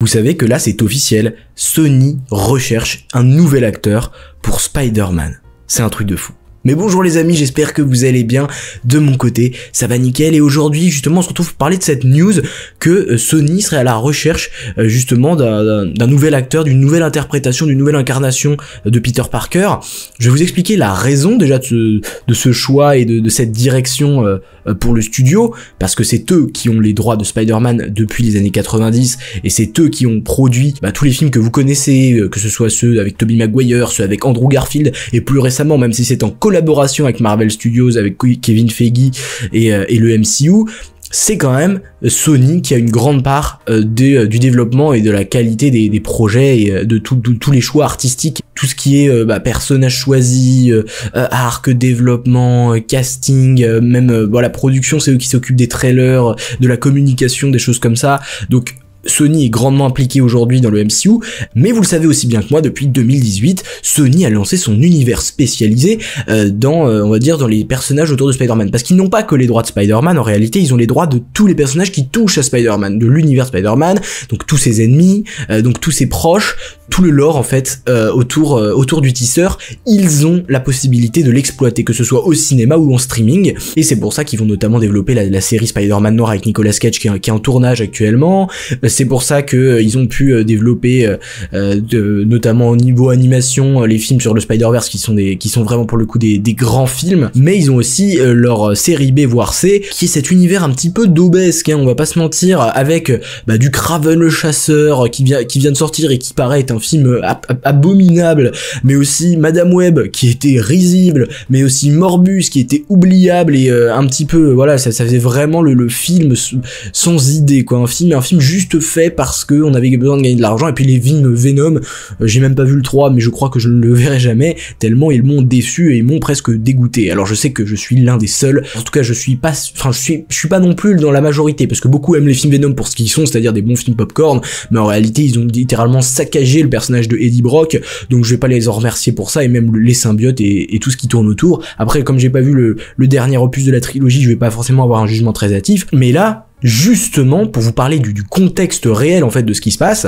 Vous savez que là c'est officiel, Sony recherche un nouvel acteur pour Spider-Man. C'est un truc de fou. Mais bonjour les amis, j'espère que vous allez bien. De mon côté, ça va nickel. Et aujourd'hui, justement, on se retrouve pour parler de cette news que Sony serait à la recherche, justement, d'un nouvel acteur, d'une nouvelle interprétation, d'une nouvelle incarnation de Peter Parker. Je vais vous expliquer la raison déjà de ce choix et de cette direction pour le studio, parce que c'est eux qui ont les droits de Spider-Man depuis les années 90, et c'est eux qui ont produit tous les films que vous connaissez, que ce soit ceux avec Tobey Maguire, ceux avec Andrew Garfield, et plus récemment, même si c'est en collaboration avec Marvel Studios, avec Kevin Feige et le MCU, c'est quand même Sony qui a une grande part du développement et de la qualité des projets et de tous les choix artistiques, tout ce qui est personnages choisis, arc, développement, casting, même la production, c'est eux qui s'occupent des trailers, de la communication, des choses comme ça. Donc Sony est grandement impliqué aujourd'hui dans le MCU, mais vous le savez aussi bien que moi, depuis 2018, Sony a lancé son univers spécialisé on va dire, dans les personnages autour de Spider-Man. Parce qu'ils n'ont pas que les droits de Spider-Man, en réalité, ils ont les droits de tous les personnages qui touchent à Spider-Man, de l'univers Spider-Man, donc tous ses ennemis, donc tous ses proches, tout le lore en fait autour du tisseur, ils ont la possibilité de l'exploiter, que ce soit au cinéma ou en streaming, et c'est pour ça qu'ils vont notamment développer la série Spider-Man Noir avec Nicolas Cage qui est en tournage actuellement. C'est pour ça que ils ont pu développer notamment au niveau animation les films sur le Spider-Verse qui sont vraiment pour le coup des grands films, mais ils ont aussi leur série B voire C qui est cet univers un petit peu daubesque, on va pas se mentir, avec du Kraven le chasseur qui vient de sortir et qui paraît être un film abominable, mais aussi Madame Web qui était risible, mais aussi Morbus qui était oubliable et un petit peu ça faisait vraiment le film sans idée quoi, un film juste fait parce que on avait besoin de gagner de l'argent. Et puis les films Venom, j'ai même pas vu le 3, mais je crois que je ne le verrai jamais tellement ils m'ont déçu et ils m'ont presque dégoûté. Alors je sais que je suis l'un des seuls, en tout cas je suis pas non plus dans la majorité, parce que beaucoup aiment les films Venom pour ce qu'ils sont, c'est-à-dire des bons films popcorn, mais en réalité ils ont littéralement saccagé le personnage de Eddie Brock, donc je vais pas les en remercier pour ça, et même les symbiotes et tout ce qui tourne autour. Après, comme j'ai pas vu le dernier opus de la trilogie, je vais pas forcément avoir un jugement très hâtif, mais là justement, pour vous parler du contexte réel en fait de ce qui se passe,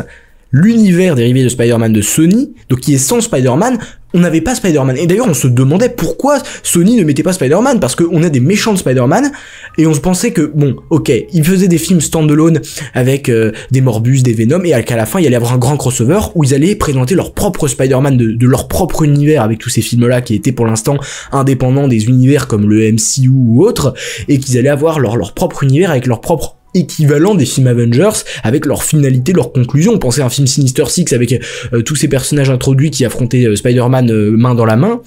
l'univers dérivé de Spider-Man de Sony, donc qui est sans Spider-Man, on n'avait pas Spider-Man. Et d'ailleurs, on se demandait pourquoi Sony ne mettait pas Spider-Man, parce qu'on a des méchants de Spider-Man, et on se pensait que, bon, ok, ils faisaient des films stand-alone avec des Morbus, des Venom, et qu'à la fin, il y allait avoir un grand crossover où ils allaient présenter leur propre Spider-Man de leur propre univers avec tous ces films-là qui étaient pour l'instant indépendants des univers comme le MCU ou autres, et qu'ils allaient avoir leur propre univers avec leur propre équivalent des films Avengers, avec leur finalité, leur conclusion. On pensait à un film Sinister Six avec tous ces personnages introduits qui affrontaient Spider-Man main dans la main.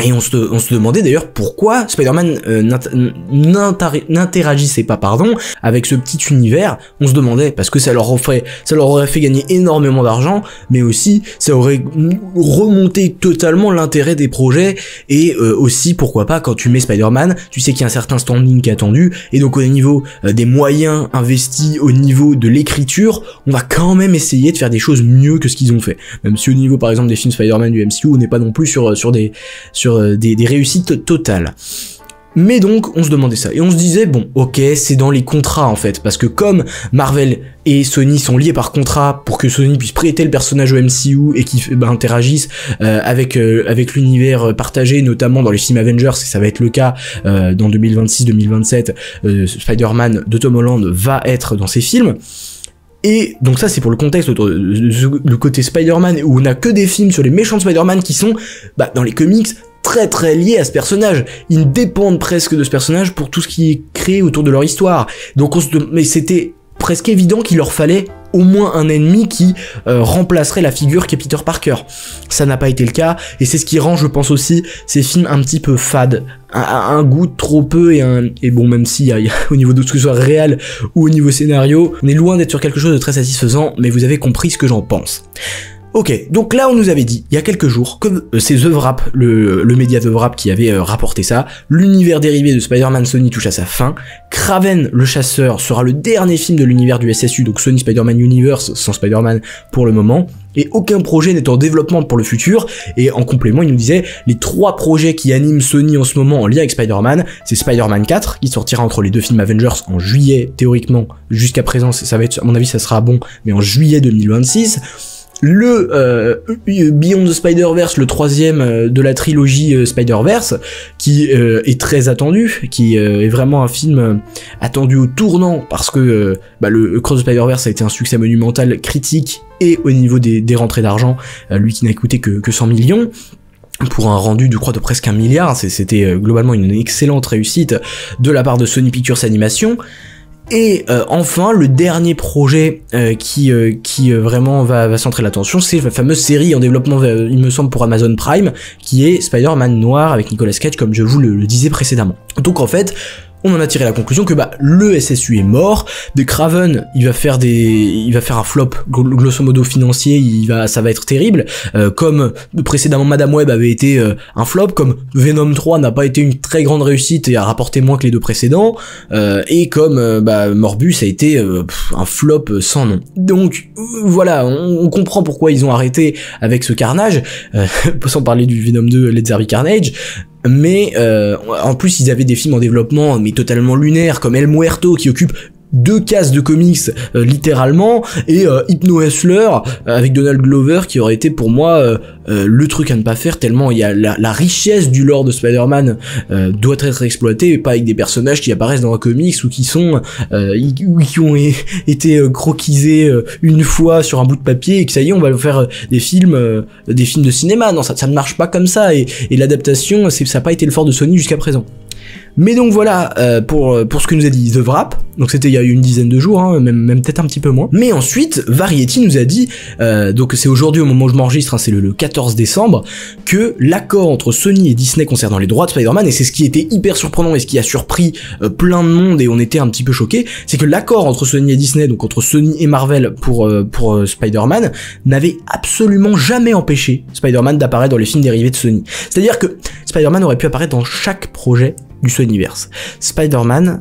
Et on se demandait d'ailleurs pourquoi Spider-Man n'interagissait pas avec ce petit univers. On se demandait parce que ça leur aurait fait gagner énormément d'argent, mais aussi ça aurait remonté totalement l'intérêt des projets, et aussi pourquoi pas, quand tu mets Spider-Man, tu sais qu'il y a un certain standing qui est attendu, et donc au niveau des moyens investis, au niveau de l'écriture, on va quand même essayer de faire des choses mieux que ce qu'ils ont fait. Même si au niveau par exemple des films Spider-Man du MCU, on n'est pas non plus sur des réussites totales. Mais donc on se demandait ça, et on se disait bon ok, c'est dans les contrats en fait, parce que comme Marvel et Sony sont liés par contrat pour que Sony puisse prêter le personnage au MCU et qu'ils interagissent avec l'univers partagé, notamment dans les films Avengers, et ça va être le cas dans 2026-2027, Spider-Man de Tom Holland va être dans ces films. Et donc ça c'est pour le contexte autour le côté Spider-Man, où on n'a que des films sur les méchants de Spider-Man qui sont dans les comics très très liés à ce personnage. Ils dépendent presque de ce personnage pour tout ce qui est créé autour de leur histoire. Donc mais c'était presque évident qu'il leur fallait au moins un ennemi qui remplacerait la figure qu'est Peter Parker. Ça n'a pas été le cas, et c'est ce qui rend, je pense aussi, ces films un petit peu fades, un goût trop peu, et bon, même si au niveau de ce que ce soit réel ou au niveau scénario, on est loin d'être sur quelque chose de très satisfaisant, mais vous avez compris ce que j'en pense. Ok, donc là on nous avait dit, il y a quelques jours, que c'est The Wrap, le média The Wrap qui avait rapporté ça, l'univers dérivé de Spider-Man Sony touche à sa fin, Kraven le chasseur sera le dernier film de l'univers du SSU, donc Sony Spider-Man Universe sans Spider-Man pour le moment, et aucun projet n'est en développement pour le futur, et en complément il nous disait, les 3 projets qui animent Sony en ce moment en lien avec Spider-Man, c'est Spider-Man 4, qui sortira entre les 2 films Avengers en juillet, théoriquement, jusqu'à présent, ça va être, à mon avis ça sera bon, mais en juillet 2026, le Beyond the Spider-Verse, le 3e de la trilogie Spider-Verse, qui est très attendu, qui est vraiment un film attendu au tournant, parce que le Cross the Spider-Verse a été un succès monumental, critique, et au niveau des rentrées d'argent, lui qui n'a coûté que 100 millions, pour un rendu je crois de presque 1 milliard, c'était globalement une excellente réussite de la part de Sony Pictures Animation. Et enfin, le dernier projet qui vraiment va centrer l'attention, c'est la fameuse série en développement, il me semble, pour Amazon Prime, qui est Spider-Man Noir avec Nicolas Cage, comme je vous le disais précédemment. Donc en fait, on en a tiré la conclusion que le SSU est mort, de Kraven, il va faire un flop grosso modo financier, ça va être terrible, comme précédemment Madame Web avait été un flop, comme Venom 3 n'a pas été une très grande réussite et a rapporté moins que les 2 précédents, et comme Morbus a été un flop sans nom. Donc voilà, on comprend pourquoi ils ont arrêté avec ce carnage, sans parler du Venom 2 Let's There Be Carnage. Mais en plus ils avaient des films en développement mais totalement lunaires comme El Muerto qui occupe 2 cases de comics littéralement, et Hypno Hustler avec Donald Glover qui aurait été pour moi le truc à ne pas faire, tellement il y a la richesse du lore de Spider-Man doit être exploitée, et pas avec des personnages qui apparaissent dans un comics ou qui sont qui ont été croquisés une fois sur un bout de papier et que ça y est on va faire des films de cinéma. Non, ça ne marche pas comme ça, et l'adaptation ça n'a pas été le fort de Sony jusqu'à présent. Mais donc voilà pour ce que nous a dit The Wrap, donc c'était il y a une dizaine de jours, hein, même peut-être un petit peu moins. Mais ensuite, Variety nous a dit, donc c'est aujourd'hui au moment où je m'enregistre, hein, c'est le 14 décembre, que l'accord entre Sony et Disney concernant les droits de Spider-Man, et c'est ce qui était hyper surprenant et ce qui a surpris plein de monde et on était un petit peu choqués, c'est que l'accord entre Sony et Disney, donc entre Sony et Marvel pour Spider-Man, n'avait absolument jamais empêché Spider-Man d'apparaître dans les films dérivés de Sony. C'est-à-dire que Spider-Man aurait pu apparaître dans chaque projet du Sonyverse. Spider-Man,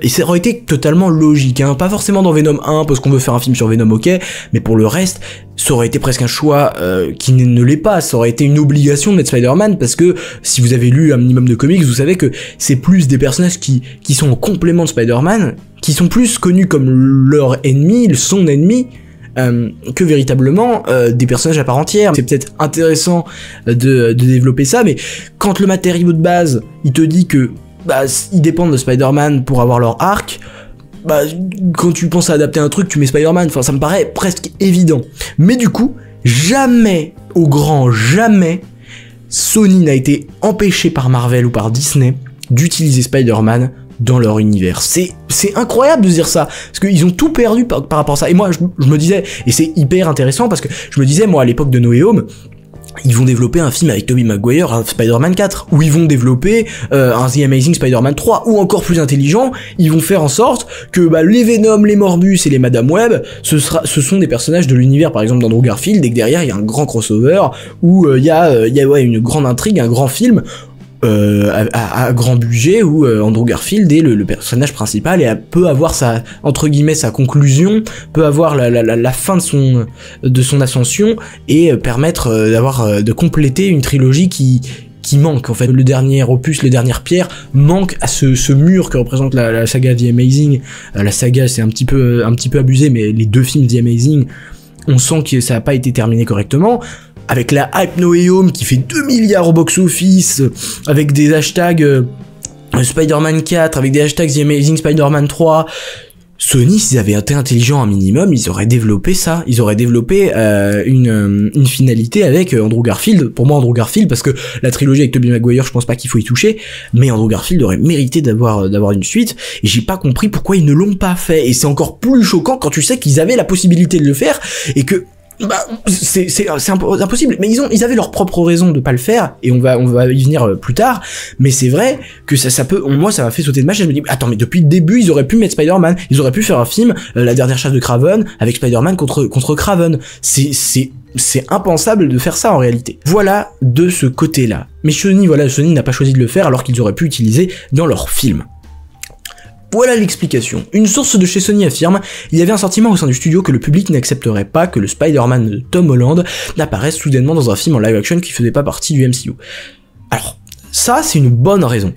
et ça aurait été totalement logique, hein, pas forcément dans Venom 1 parce qu'on veut faire un film sur Venom, ok, mais pour le reste, ça aurait été presque un choix qui ne l'est pas, ça aurait été une obligation de mettre Spider-Man, parce que si vous avez lu un minimum de comics, vous savez que c'est plus des personnages qui sont en complément de Spider-Man, qui sont plus connus comme leur ennemi, son ennemi, que véritablement des personnages à part entière. C'est peut-être intéressant de développer ça, mais quand le matériau de base il te dit que ils dépendent de Spider-Man pour avoir leur arc, quand tu penses à adapter un truc, tu mets Spider-Man, enfin ça me paraît presque évident. Mais du coup, jamais, au grand jamais, Sony n'a été empêché par Marvel ou par Disney d'utiliser Spider-Man dans leur univers. C'est incroyable de dire ça, parce qu'ils ont tout perdu par rapport à ça. Et moi, je me disais, et c'est hyper intéressant, parce que je me disais, moi, à l'époque de No Way Home, ils vont développer un film avec Tobey Maguire, un Spider-Man 4, ou ils vont développer un The Amazing Spider-Man 3, ou encore plus intelligent, ils vont faire en sorte que les Venom, les Morbus et les Madame Web, ce sont des personnages de l'univers, par exemple d'Andrew Garfield, et que derrière il y a un grand crossover, où il y a une grande intrigue, un grand film, à grand budget, où Andrew Garfield est le personnage principal et peut avoir sa, entre guillemets, sa conclusion, peut avoir la fin de son ascension, et permettre de compléter une trilogie qui manque, en fait. Le dernier opus, les dernières pierres manquent à ce mur que représente la saga The Amazing. La saga, c'est un petit peu abusé, mais les 2 films The Amazing, on sent que ça n'a pas été terminé correctement. Avec la hype No Way Home qui fait 2 milliards au box-office, avec des hashtags Spider-Man 4, avec des hashtags The Amazing Spider-Man 3, Sony, s'ils avaient été intelligents un minimum, ils auraient développé ça. Ils auraient développé une finalité avec Andrew Garfield. Pour moi, Andrew Garfield, parce que la trilogie avec Tobey Maguire, je pense pas qu'il faut y toucher, mais Andrew Garfield aurait mérité d'avoir une suite, et j'ai pas compris pourquoi ils ne l'ont pas fait. Et c'est encore plus choquant quand tu sais qu'ils avaient la possibilité de le faire, et que Bah, c'est impossible. Mais ils avaient leur propre raison de pas le faire, et on va y venir plus tard. Mais c'est vrai que ça peut, moi, ça m'a fait sauter de ma chaise. Je me dis, attends, mais depuis le début, ils auraient pu mettre Spider-Man. Ils auraient pu faire un film, La dernière chasse de Kraven, avec Spider-Man contre Kraven. C'est impensable de faire ça en réalité. Voilà de ce côté-là. Mais Sony n'a pas choisi de le faire alors qu'ils auraient pu utiliser dans leur film. Voilà l'explication. Une source de chez Sony affirme « Il y avait un sentiment au sein du studio que le public n'accepterait pas que le Spider-Man de Tom Holland n'apparaisse soudainement dans un film en live action qui faisait pas partie du MCU. » Alors, ça c'est une bonne raison.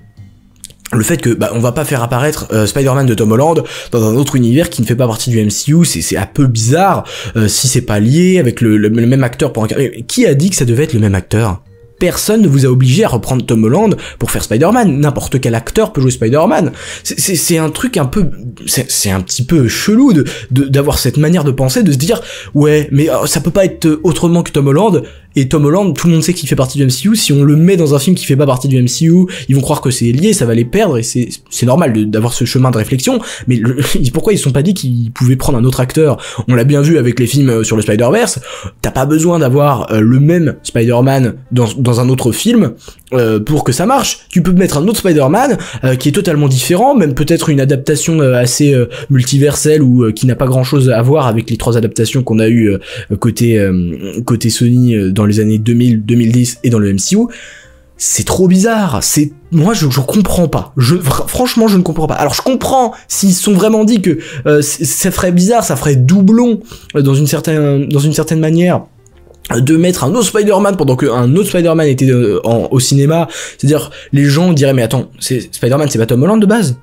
Le fait que on va pas faire apparaître Spider-Man de Tom Holland dans un autre univers qui ne fait pas partie du MCU, c'est un peu bizarre si c'est pas lié avec le même acteur pour incarner. Qui a dit que ça devait être le même acteur ? Personne ne vous a obligé à reprendre Tom Holland pour faire Spider-Man. N'importe quel acteur peut jouer Spider-Man. C'est un truc un peu... C'est un petit peu chelou d'avoir cette manière de penser, de se dire « Ouais, mais ça peut pas être autrement que Tom Holland. » Et Tom Holland, tout le monde sait qu'il fait partie du MCU. Si on le met dans un film qui fait pas partie du MCU, ils vont croire que c'est lié, ça va les perdre, et c'est normal d'avoir ce chemin de réflexion. Mais pourquoi ils se sont pas dit qu'ils pouvaient prendre un autre acteur? On l'a bien vu avec les films sur le Spider-Verse. T'as pas besoin d'avoir le même Spider-Man dans un autre film pour que ça marche. Tu peux mettre un autre Spider-Man qui est totalement différent, même peut-être une adaptation assez multiverselle ou qui n'a pas grand-chose à voir avec les 3 adaptations qu'on a eu côté Sony dans les années 2000, 2010 et dans le MCU. C'est trop bizarre. Moi je comprends pas. Franchement je ne comprends pas. Alors je comprends s'ils se sont vraiment dit que ça ferait bizarre, ça ferait doublon dans une certaine manière de mettre un autre Spider-Man pendant qu'un autre Spider-Man était au cinéma. C'est-à-dire les gens diraient mais attends, Spider-Man c'est pas Tom Holland de base.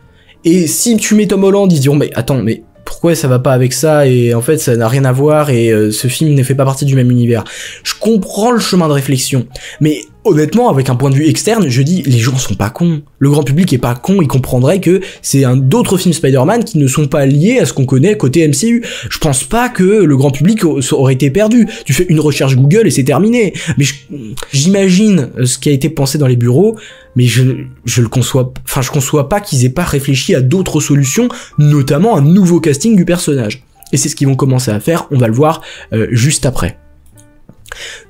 Et si tu mets Tom Holland, ils diront mais attends, mais pourquoi ça va pas avec ça, et en fait ça n'a rien à voir, et ce film ne fait pas partie du même univers. Je comprends le chemin de réflexion, mais honnêtement, avec un point de vue externe, je dis, les gens sont pas cons. Le grand public est pas con, il comprendrait que c'est d'autres films Spider-Man qui ne sont pas liés à ce qu'on connaît côté MCU. Je pense pas que le grand public aurait été perdu. Tu fais une recherche Google et c'est terminé. Mais j'imagine ce qui a été pensé dans les bureaux, mais je conçois pas qu'ils aient pas réfléchi à d'autres solutions, notamment un nouveau casting du personnage. Et c'est ce qu'ils vont commencer à faire, on va le voir juste après.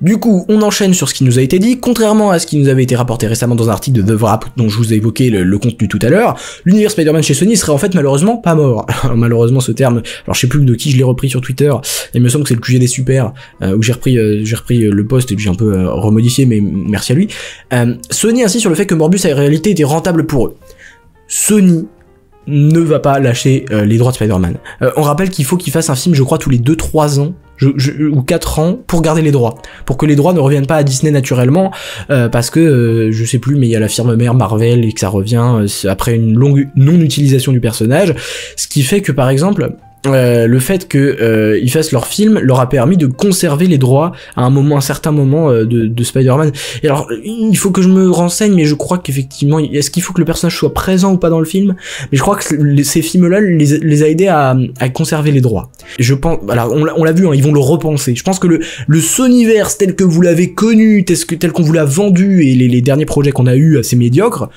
Du coup, on enchaîne sur ce qui nous a été dit. Contrairement à ce qui nous avait été rapporté récemment dans un article de The Wrap dont je vous ai évoqué le contenu tout à l'heure, l'univers Spider-Man chez Sony serait en fait malheureusement pas mort. Alors, malheureusement ce terme, alors je sais plus de qui je l'ai repris sur Twitter, il me semble que c'est le QG des Super, où j'ai repris le post et puis j'ai un peu remodifié, mais merci à lui. Sony insiste sur le fait que Morbius en réalité était rentable pour eux. Sony ne va pas lâcher les droits de Spider-Man. On rappelle qu'il faut qu'il fasse un film, je crois, tous les 2-3 ans, ou 4 ans, pour garder les droits. Pour que les droits ne reviennent pas à Disney naturellement, parce que, je sais plus, mais il y a la firme mère Marvel, et que ça revient après une longue non-utilisation du personnage, ce qui fait que, par exemple... le fait que ils fassent leur film leur a permis de conserver les droits à un certain moment de Spider-Man. Et alors il faut que je me renseigne, mais je crois qu'effectivement, est-ce qu'il faut que le personnage soit présent ou pas dans le film? Mais je crois que ces films-là les a aidés à conserver les droits. Je pense, alors on l'a vu, hein, ils vont le repenser. Je pense que le Sonyverse tel que vous l'avez connu, tel qu'on vous l'a vendu, et les derniers projets qu'on a eu assez médiocres,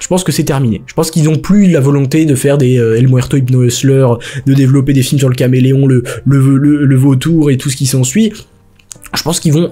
je pense que c'est terminé. Je pense qu'ils ont plus la volonté de faire des El Muerto Hypno Hustler, de développer des films sur le caméléon, le vautour et tout ce qui s'ensuit. Je pense qu'ils vont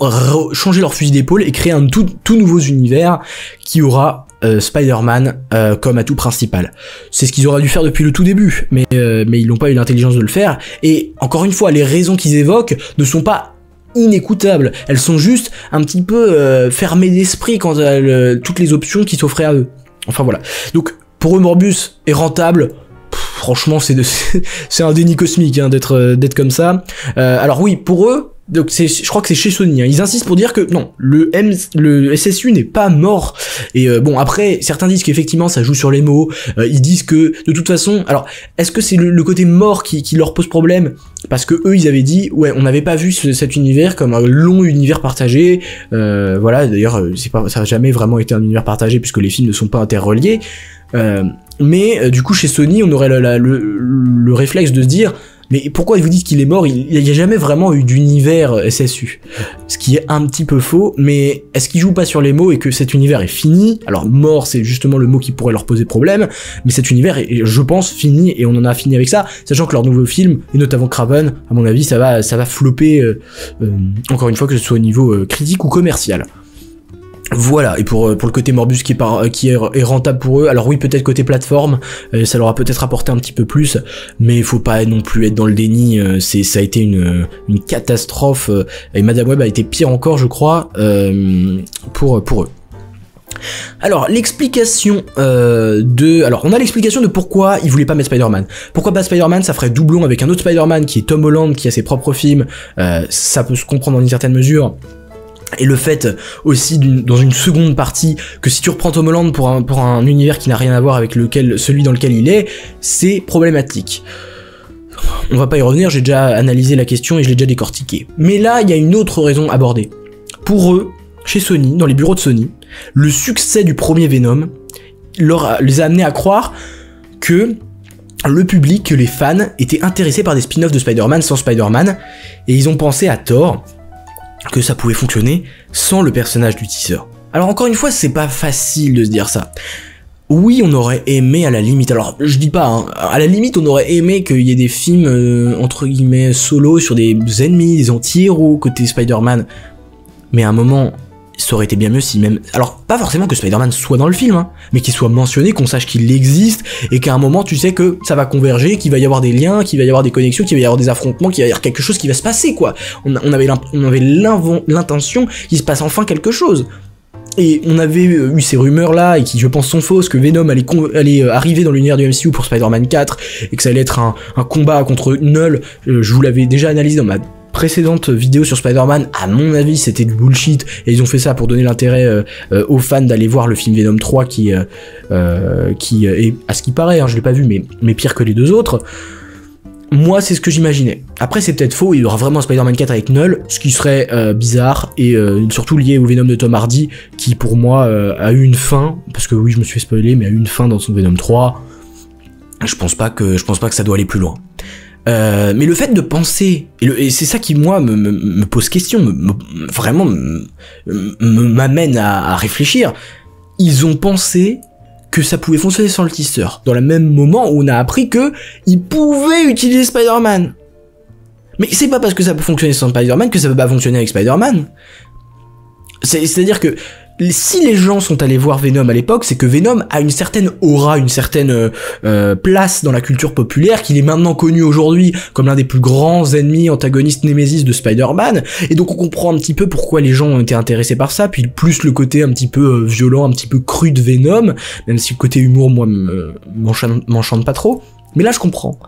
changer leur fusil d'épaule et créer un tout nouveau univers qui aura Spider-Man comme atout principal. C'est ce qu'ils auraient dû faire depuis le tout début, mais ils n'ont pas eu l'intelligence de le faire. Et encore une fois, les raisons qu'ils évoquent ne sont pas inécoutables. Elles sont juste un petit peu fermées d'esprit quant à toutes les options qui s'offraient à eux. Enfin voilà. Donc pour eux Morbius est rentable. Franchement c'est un déni cosmique hein, d'être comme ça. Alors oui, pour eux, donc je crois que c'est chez Sony, hein, ils insistent pour dire que non, le SSU n'est pas mort. Et bon, après certains disent qu'effectivement ça joue sur les mots, ils disent que de toute façon, alors est-ce que c'est le côté mort qui leur pose problème, parce que eux ils avaient dit ouais, on n'avait pas vu cet univers comme un long univers partagé, voilà, d'ailleurs ça a jamais vraiment été un univers partagé puisque les films ne sont pas interreliés, mais du coup chez Sony on aurait le réflexe de se dire Mais pourquoi vous dites qu'il est mort? Il n'y a jamais vraiment eu d'univers SSU. Ce qui est un petit peu faux, mais est-ce qu'il joue pas sur les mots et que cet univers est fini? Alors mort, c'est justement le mot qui pourrait leur poser problème, mais cet univers est, je pense, fini, et on en a fini avec ça, sachant que leur nouveau film, et notamment Kraven, à mon avis, ça va flopper, encore une fois, que ce soit au niveau critique ou commercial. Voilà, et pour le côté Morbus qui est rentable pour eux, alors oui, peut-être côté plateforme, ça leur a peut-être apporté un petit peu plus, mais il faut pas non plus être dans le déni, ça a été une catastrophe, et Madame Web a été pire encore, je crois, pour eux. Alors, l'explication alors on a l'explication de pourquoi ils voulaient pas mettre Spider-Man. Pourquoi pas Spider-Man? Ça ferait doublon avec un autre Spider-Man qui est Tom Holland, qui a ses propres films, ça peut se comprendre dans une certaine mesure. Et le fait aussi dans une seconde partie que si tu reprends Tom Holland pour un univers qui n'a rien à voir avec celui dans lequel il est, c'est problématique. On va pas y revenir, j'ai déjà analysé la question et je l'ai déjà décortiqué. Mais là, il y a une autre raison abordée. Pour eux, chez Sony, dans les bureaux de Sony, le succès du premier Venom les a amenés à croire que le public, que les fans étaient intéressés par des spin-offs de Spider-Man sans Spider-Man, et ils ont pensé à tort que ça pouvait fonctionner sans le personnage du teaser. Alors encore une fois, c'est pas facile de se dire ça. Oui, on aurait aimé à la limite, alors je dis pas, hein, à la limite on aurait aimé qu'il y ait des films entre guillemets solo sur des ennemis, des anti-héros côté Spider-Man, mais à un moment, ça aurait été bien mieux si même... Alors, pas forcément que Spider-Man soit dans le film, hein, mais qu'il soit mentionné, qu'on sache qu'il existe, et qu'à un moment, tu sais que ça va converger, qu'il va y avoir des liens, qu'il va y avoir des connexions, qu'il va y avoir des affrontements, qu'il va y avoir quelque chose qui va se passer, quoi. On avait l'intention qu'il se passe enfin quelque chose. Et on avait eu ces rumeurs-là, et qui, je pense, sont fausses, que Venom allait arriver dans l'univers du MCU pour Spider-Man 4, et que ça allait être un combat contre Null. Je vous l'avais déjà analysé dans ma précédente vidéo sur Spider-Man, à mon avis c'était du bullshit, et ils ont fait ça pour donner l'intérêt aux fans d'aller voir le film Venom 3 qui est, à ce qui paraît, hein, je l'ai pas vu, mais pire que les deux autres. Moi c'est ce que j'imaginais. Après c'est peut-être faux, il y aura vraiment un Spider-Man 4 avec Null, ce qui serait bizarre, et surtout lié au Venom de Tom Hardy, qui pour moi a eu une fin, parce que oui je me suis fait spoiler, mais a eu une fin dans son Venom 3, je pense pas que ça doit aller plus loin. Mais le fait de penser, et c'est ça qui moi me pose question, vraiment m'amène à réfléchir, ils ont pensé que ça pouvait fonctionner sans le teaser, dans le même moment où on a appris que ils pouvaient utiliser Spider-Man. Mais c'est pas parce que ça peut fonctionner sans Spider-Man que ça peut pas fonctionner avec Spider-Man. C'est-à-dire que si les gens sont allés voir Venom à l'époque, c'est que Venom a une certaine aura, une certaine place dans la culture populaire, qu'il est maintenant connu aujourd'hui comme l'un des plus grands ennemis, antagonistes, némésis de Spider-Man, et donc on comprend un petit peu pourquoi les gens ont été intéressés par ça, puis plus le côté un petit peu violent, un petit peu cru de Venom, même si le côté humour, moi, m'enchante pas trop. Mais là je comprends.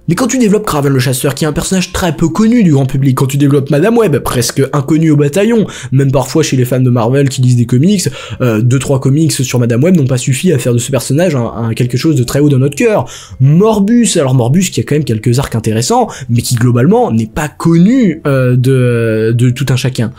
Mais quand tu développes Kraven le chasseur, qui est un personnage très peu connu du grand public, quand tu développes Madame Web, presque inconnue au bataillon, même parfois chez les fans de Marvel qui lisent des comics, 2-3 comics sur Madame Web n'ont pas suffi à faire de ce personnage quelque chose de très haut dans notre cœur. Morbus, alors Morbus qui a quand même quelques arcs intéressants, mais qui globalement n'est pas connu de tout un chacun.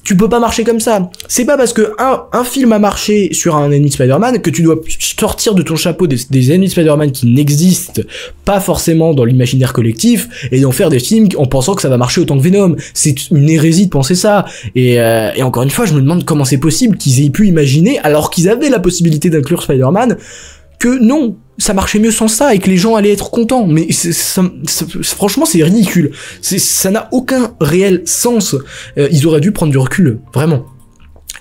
Tu peux pas marcher comme ça. C'est pas parce que un film a marché sur un ennemi de Spider-Man que tu dois sortir de ton chapeau des ennemis de Spider-Man qui n'existent pas forcément dans l'imaginaire collectif et d'en faire des films en pensant que ça va marcher autant que Venom. C'est une hérésie de penser ça. Et encore une fois, je me demande comment c'est possible qu'ils aient pu imaginer, alors qu'ils avaient la possibilité d'inclure Spider-Man, que non, ça marchait mieux sans ça et que les gens allaient être contents. Mais franchement, c'est ridicule. Ça n'a aucun réel sens. Ils auraient dû prendre du recul, vraiment.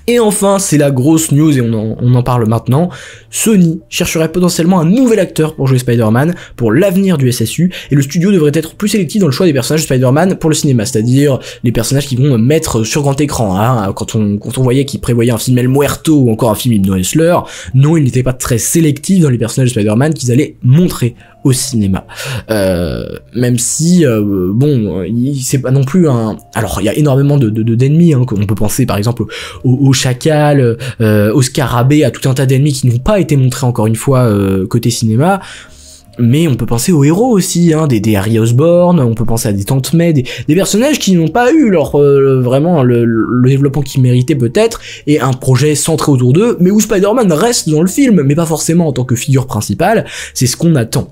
Et enfin, c'est la grosse news et on en parle maintenant. Sony chercherait potentiellement un nouvel acteur pour jouer Spider-Man pour l'avenir du SSU, et le studio devrait être plus sélectif dans le choix des personnages de Spider-Man pour le cinéma, c'est-à-dire les personnages qui vont mettre sur grand écran. Hein. Quand on voyait qu'ils prévoyaient un film El Muerto ou encore un film Ibn Hessler, non, ils n'étaient pas très sélectifs dans les personnages de Spider-Man qu'ils allaient montrer au cinéma. Même si, bon, c'est pas non plus un... Alors, il y a énormément d'ennemis, hein, on peut penser par exemple au chacal, au scarabée, à tout un tas d'ennemis qui n'ont pas été montrés encore une fois côté cinéma. Mais on peut penser aux héros aussi, hein, des Harry Osborn, on peut penser à des Tante May, des personnages qui n'ont pas eu leur vraiment le développement qu'ils méritaient peut-être, et un projet centré autour d'eux, mais où Spider-Man reste dans le film, mais pas forcément en tant que figure principale. C'est ce qu'on attend.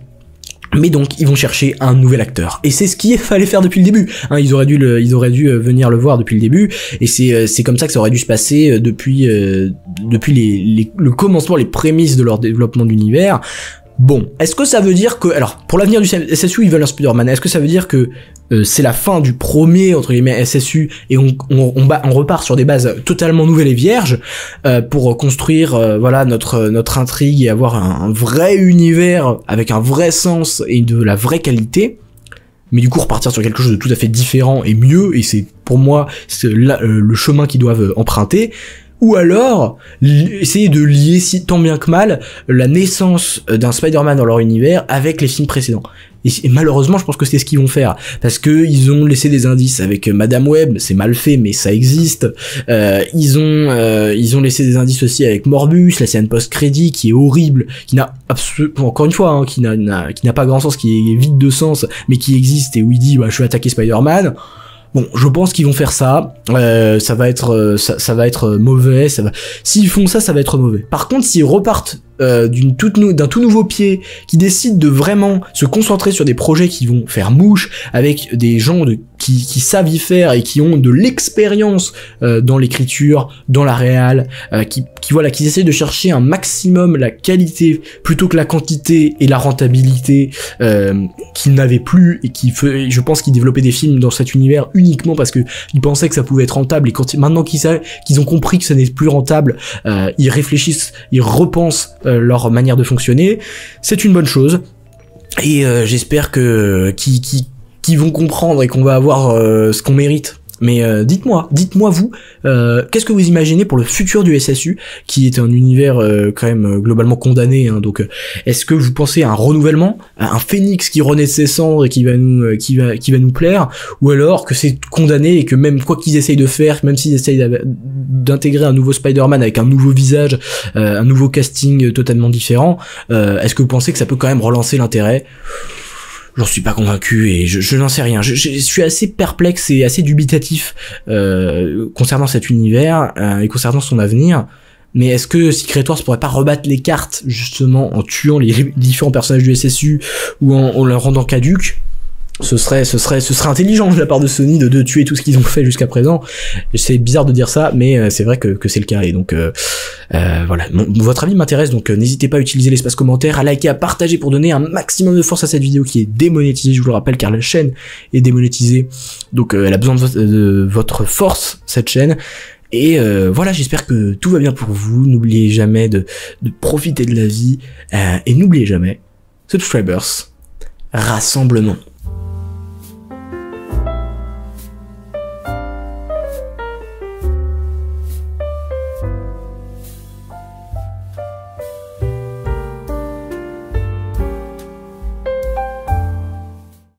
Mais donc ils vont chercher un nouvel acteur et c'est ce qu'il fallait faire depuis le début. Hein, ils auraient dû venir le voir depuis le début et c'est comme ça que ça aurait dû se passer depuis le commencement, les prémices de leur développement d'univers. Bon, est-ce que ça veut dire que, alors, pour l'avenir du SSU, ils veulent un Spider-Man, est-ce que ça veut dire que c'est la fin du premier, entre guillemets, SSU, et on repart sur des bases totalement nouvelles et vierges, pour construire, voilà, notre intrigue et avoir un vrai univers avec un vrai sens et de la vraie qualité, mais du coup repartir sur quelque chose de tout à fait différent et mieux, et c'est, pour moi, c'est le chemin qu'ils doivent emprunter. Ou alors, essayer de lier, si tant bien que mal, la naissance d'un Spider-Man dans leur univers avec les films précédents. Et malheureusement, je pense que c'est ce qu'ils vont faire. Parce que ils ont laissé des indices avec Madame Web, c'est mal fait, mais ça existe. Ils ont laissé des indices aussi avec Morbus, la scène post-crédit, qui est horrible, qui n'a absolument, encore une fois, hein, qui n'a pas grand sens, qui est vide de sens, mais qui existe, et où il dit, bah, je vais attaquer Spider-Man. Bon, je pense qu'ils vont faire ça. Ça va être mauvais. S'ils font ça, ça va être mauvais. Par contre, s'ils repartent d'un tout nouveau pied, qui décident de vraiment se concentrer sur des projets qui vont faire mouche, avec des gens qui savent y faire et qui ont de l'expérience dans l'écriture, dans la réal, qui essaient de chercher un maximum la qualité plutôt que la quantité et la rentabilité qu'ils n'avaient plus, et je pense qu'ils développaient des films dans cet univers uniquement parce que ils pensaient que ça pouvait être rentable, et maintenant qu'ils ont compris que ça n'est plus rentable, ils réfléchissent, ils repensent leur manière de fonctionner. C'est une bonne chose, et j'espère qu'ils vont comprendre et qu'on va avoir ce qu'on mérite. Mais dites-moi vous, qu'est-ce que vous imaginez pour le futur du SSU, qui est un univers quand même globalement condamné, hein, donc est-ce que vous pensez à un renouvellement, à un phénix qui renaît de ses cendres et qui va nous plaire, ou alors que c'est condamné et que même quoi qu'ils essayent de faire, même s'ils essayent d'intégrer un nouveau Spider-Man avec un nouveau visage, un nouveau casting totalement différent, est-ce que vous pensez que ça peut quand même relancer l'intérêt ? J'en suis pas convaincu et je n'en sais rien. Je suis assez perplexe et assez dubitatif concernant cet univers et concernant son avenir. Mais est-ce que Secret Wars pourrait pas rebattre les cartes justement en tuant les différents personnages du SSU ou en leur rendant caduques ? Ce serait intelligent de la part de Sony de tuer tout ce qu'ils ont fait jusqu'à présent. C'est bizarre de dire ça, mais c'est vrai que c'est le cas. Et donc voilà, votre avis m'intéresse, donc n'hésitez pas à utiliser l'espace commentaire, à liker, à partager pour donner un maximum de force à cette vidéo qui est démonétisée, je vous le rappelle, car la chaîne est démonétisée. Donc elle a besoin de votre force, cette chaîne. Et voilà, j'espère que tout va bien pour vous. N'oubliez jamais de profiter de la vie. Et n'oubliez jamais, subscribers, rassemblement.